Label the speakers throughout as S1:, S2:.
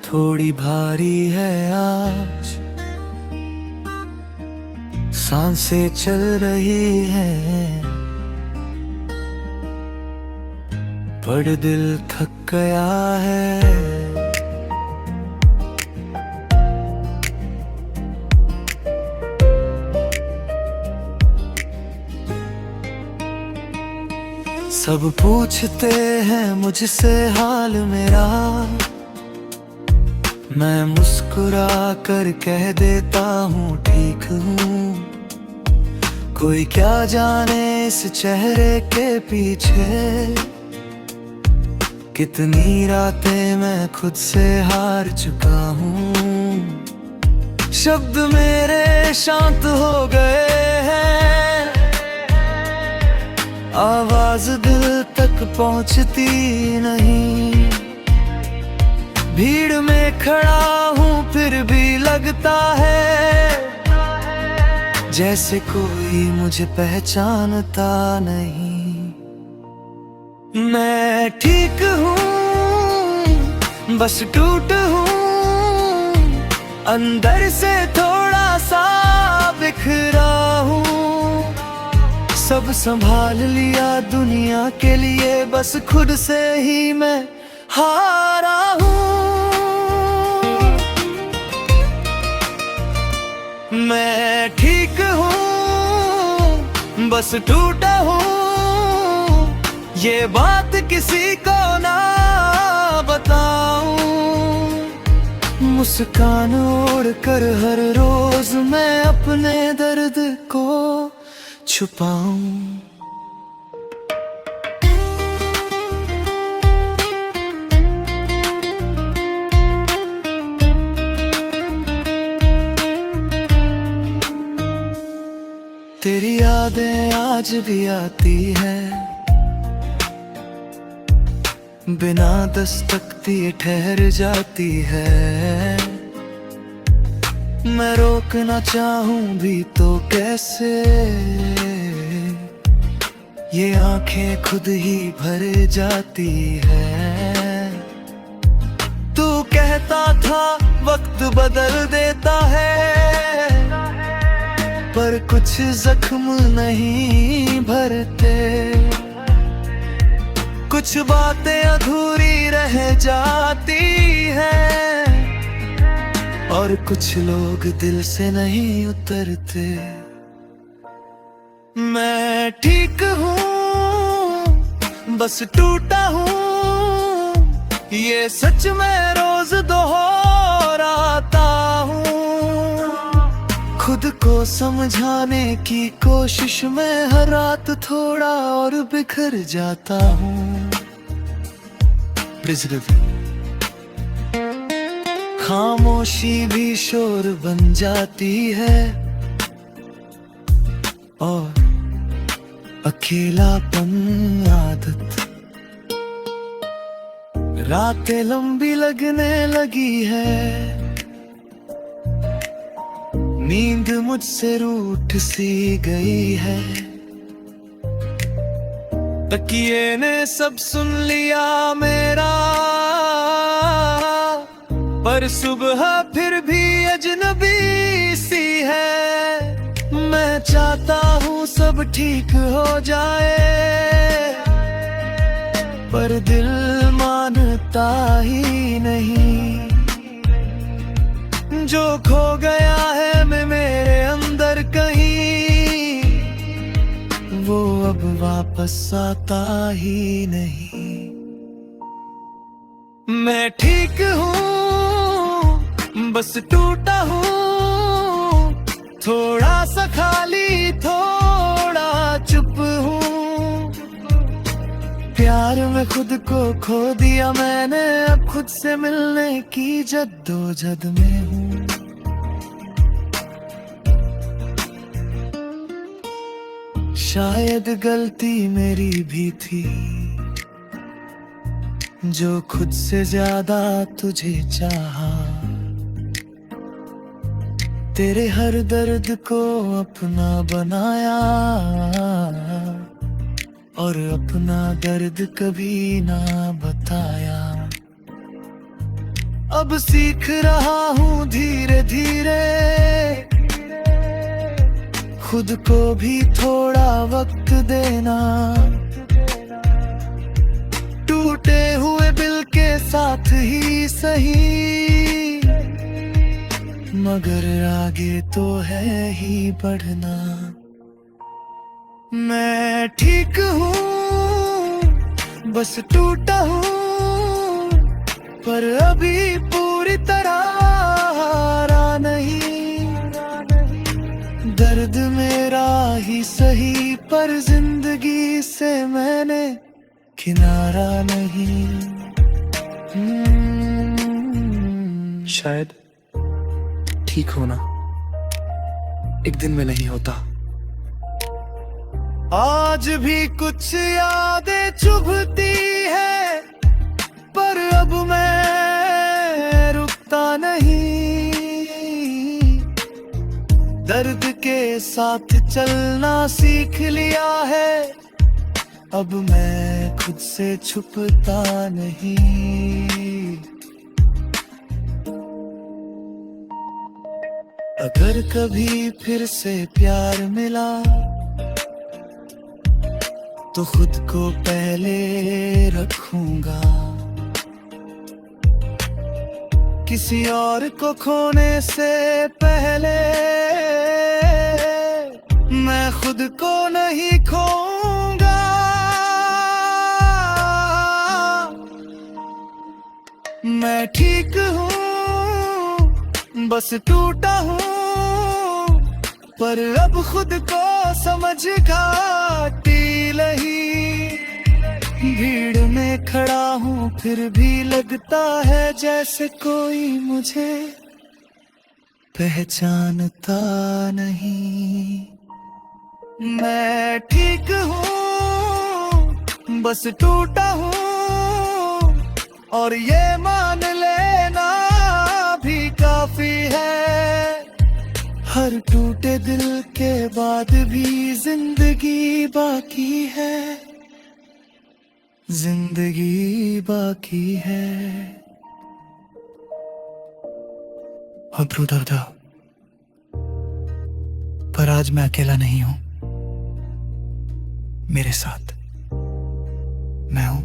S1: थोड़ी भारी है आज, सांसें चल रही हैं पर दिल थक गया है। सब पूछते हैं मुझसे हाल मेरा, मैं मुस्कुरा कर कह देता हूँ ठीक हूँ। कोई क्या जाने इस चेहरे के पीछे कितनी रातें मैं खुद से हार चुका हूँ। शब्द मेरे शांत हो गए हैं, आवाज दिल तक पहुंचती नहीं। भीड़ में खड़ा हूँ फिर भी लगता है जैसे कोई मुझे पहचानता नहीं। मैं ठीक हूँ बस टूट हूँ, अंदर से थोड़ा सा बिखरा हूँ। सब संभाल लिया दुनिया के लिए, बस खुद से ही मैं हारा हूँ। मैं ठीक हूँ बस टूटा हूँ, ये बात किसी को ना बताऊं। मुस्कान ओढ़ कर हर रोज मैं अपने दर्द को छुपाऊं। तेरी यादें आज भी आती है, बिना दस्तक दिए ठहर जाती है। मैं रोकना चाहूं भी तो कैसे, ये आंखें खुद ही भर जाती है। तू कहता था वक्त बदल देता है, पर कुछ जख्म नहीं भरते। कुछ बातें अधूरी रह जाती हैं और कुछ लोग दिल से नहीं उतरते। मैं ठीक हूँ बस टूटा हूँ, ये सच मैं रोज दोहराता हूँ। खुद को समझाने की कोशिश में हर रात थोड़ा और बिखर जाता हूँ। खामोशी भी शोर बन जाती है और अकेलापन आदत। रातें लंबी लगने लगी है, नींद मुझसे रूठ सी गई है। तकिए ने सब सुन लिया मेरा, पर सुबह फिर भी अजनबी सी है। मैं चाहता हूँ सब ठीक हो जाए, पर दिल मानता ही नहीं। जो खो गया है मैं मेरे अंदर कहीं, वो अब वापस आता ही नहीं। मैं ठीक हूँ बस टूटा हूँ, थोड़ा सा खाली थोड़ा चुप हूँ। प्यार में खुद को खो दिया मैंने, अब खुद से मिलने की जद्दोजहद में हूँ। शायद गलती मेरी भी थी, जो खुद से ज्यादा तुझे चाहा। तेरे हर दर्द को अपना बनाया और अपना दर्द कभी ना बताया। अब सीख रहा हूँ धीरे धीरे खुद को भी थोड़ा वक्त देना। टूटे हुए दिल के साथ ही सही, मगर आगे तो है ही बढ़ना। मैं ठीक हूँ, बस टूटा हूँ, पर अभी पूरी तरह हारा नहीं। दर्द मेरा ही सही, पर जिंदगी से मैंने किनारा नहीं।
S2: शायद ठीक होना एक दिन में नहीं होता।
S1: आज भी कुछ यादें चुभती है, पर अब मैं रुकता नहीं। दर्द के साथ चलना सीख लिया है, अब मैं खुद से छुपता नहीं। अगर कभी फिर से प्यार मिला तो खुद को पहले रखूंगा। किसी और को खोने से पहले मैं खुद को नहीं खोऊंगा। मैं ठीक हूँ, बस टूटा हूँ, पर अब खुद को समझ घाटी नहीं। भीड़ में खड़ा हूँ फिर भी लगता है जैसे कोई मुझे पहचानता नहीं। मैं ठीक हूँ, बस टूटा हूँ, और ये मान लेना भी काफी है। हर टूटे दिल के बाद भी जिंदगी बाकी है, जिंदगी बाकी है। अब्रू दर्दा, पर आज मैं अकेला नहीं हूं। मेरे साथ मैं हूं।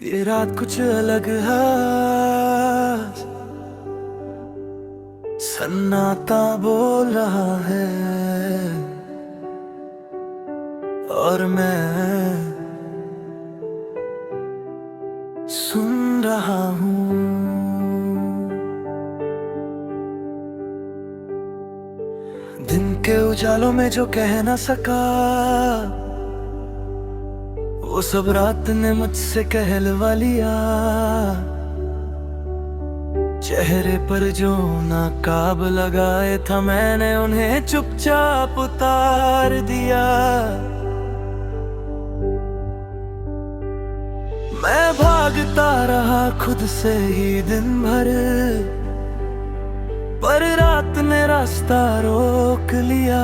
S1: ये रात कुछ अलग है, सन्नाटा बोल रहा है, और मैं सुन रहा हूँ। दिन के उजालों में जो कह ना सका, वो सब रात ने मुझसे कहलवा लिया। चेहरे पर जो नकाब लगाए था मैंने उन्हें चुपचाप उतार दिया। मैं भागता रहा खुद से ही दिन भर, पर रात ने रास्ता रोक लिया।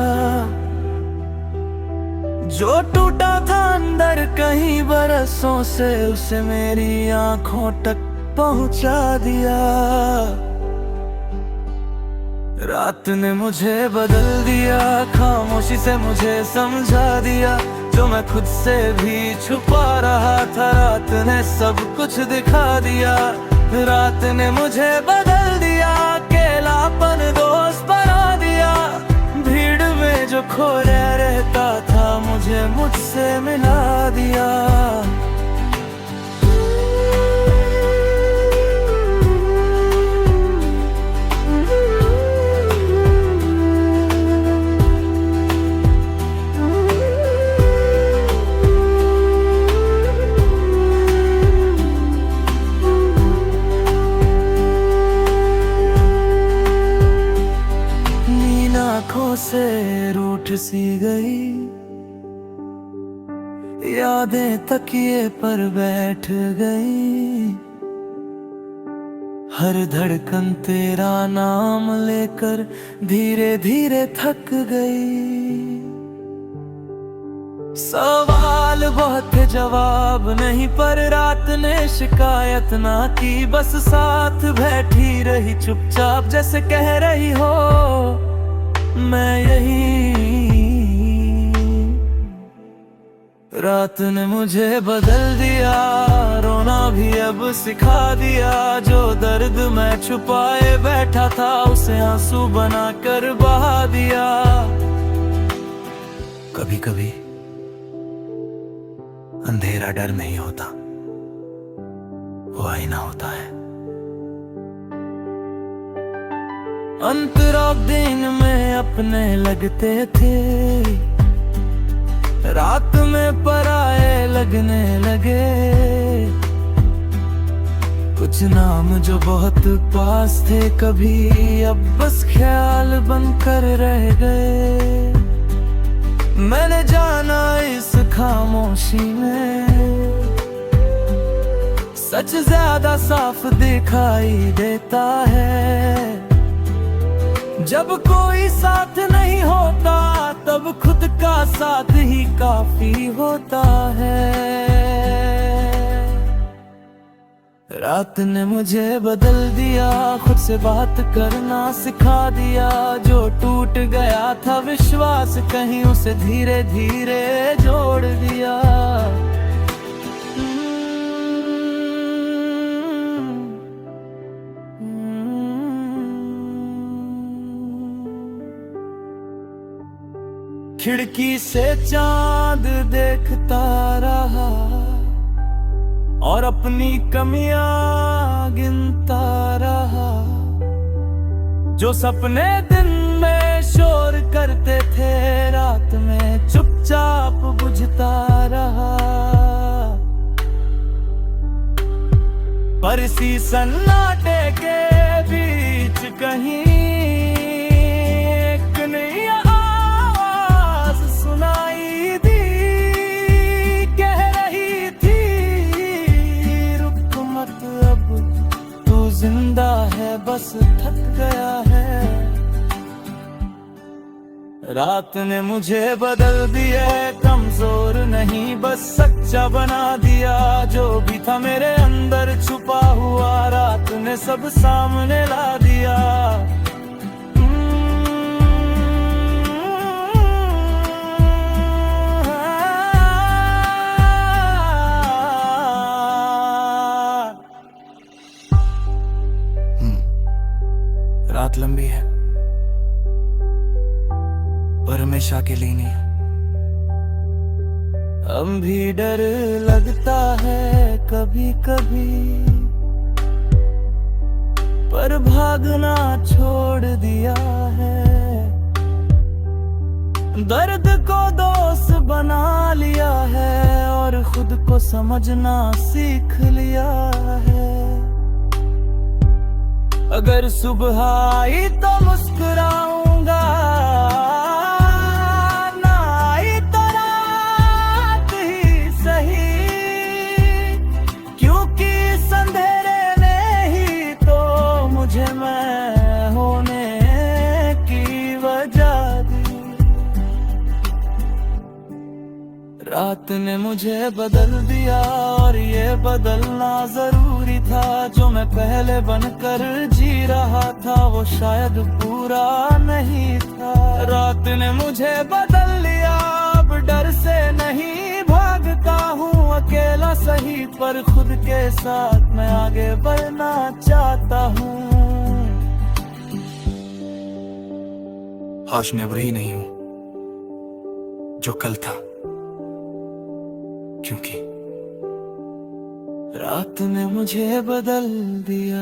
S1: जो टूटा था अंदर कहीं बरसों से, उसे मेरी आंखों तक पहुंचा दिया। रात ने मुझे बदल दिया, खामोशी से मुझे समझा दिया। जो मैं खुद से भी छुपा रहा था, रात ने सब कुछ दिखा दिया। रात ने मुझे बदल दिया, अकेलापन दोस्त बना दिया। भीड़ में जो खोया रहता था, मुझे मुझसे मिला दिया। आँखों से रूठ सी गई, यादें तकिए पर बैठ गई। हर धड़कन तेरा नाम लेकर धीरे धीरे थक गई। सवाल बहुत थे जवाब नहीं, पर रात ने शिकायत ना की। बस साथ बैठी रही चुपचाप, जैसे कह रही हो मैं यही। रात ने मुझे बदल दिया, रोना भी अब सिखा दिया। जो दर्द मैं छुपाए बैठा था, उसे आंसू बनाकर बहा दिया। कभी कभी अंधेरा डर नहीं होता, वो आईना होता है। अंतराव दिन में अपने लगते थे, रात में पराए लगने लगे। कुछ नाम जो बहुत पास थे कभी, अब बस ख्याल बनकर रह गए। मैंने जाना इस खामोशी में सच ज्यादा साफ दिखाई देता है। जब कोई साथ नहीं होता, तब खुद का साथ ही काफी होता है। रात ने मुझे बदल दिया, खुद से बात करना सिखा दिया। जो टूट गया था विश्वास कहीं, उसे धीरे धीरे जोड़ दिया। खिड़की से चांद देखता रहा और अपनी कमियां गिनता रहा। जो सपने दिन में शोर करते थे, रात में चुपचाप बुझता रहा। पर इसी सन्नाटे के बीच कहीं एक नई आवाज सुनाई दी। कह रही थी रुक मत, अब तू जिंदा है, बस थक गया है। रात ने मुझे बदल दिया, कमजोर नहीं बस सच्चा बना दिया। जो भी था मेरे अंदर छुपा हुआ, रात ने सब सामने ला दिया। रात लंबी है पर हमेशा के लिए नहीं। अब भी डर लगता है कभी कभी, पर भागना छोड़ दिया है। दर्द को दोस्त बना लिया है और खुद को समझना सीख लिया है। अगर सुबह आई तो मुस्कुराऊंगा, ना आई तो रात ही सही। क्योंकि इस अंधेरे ने ही तो मुझे मैं होने की वजह दी। रात ने मुझे बदल दिया और ये बदलना जरूरी था। जो मैं पहले बनकर जी रहा था, वो शायद पूरा नहीं था। रात ने मुझे बदल लिया, अब डर से नहीं भागता हूँ। अकेला सही पर खुद के साथ मैं आगे बढ़ना चाहता हूँ।
S2: आज मैं वही नहीं हूं जो कल था, क्योंकि
S1: रात ने मुझे बदल दिया।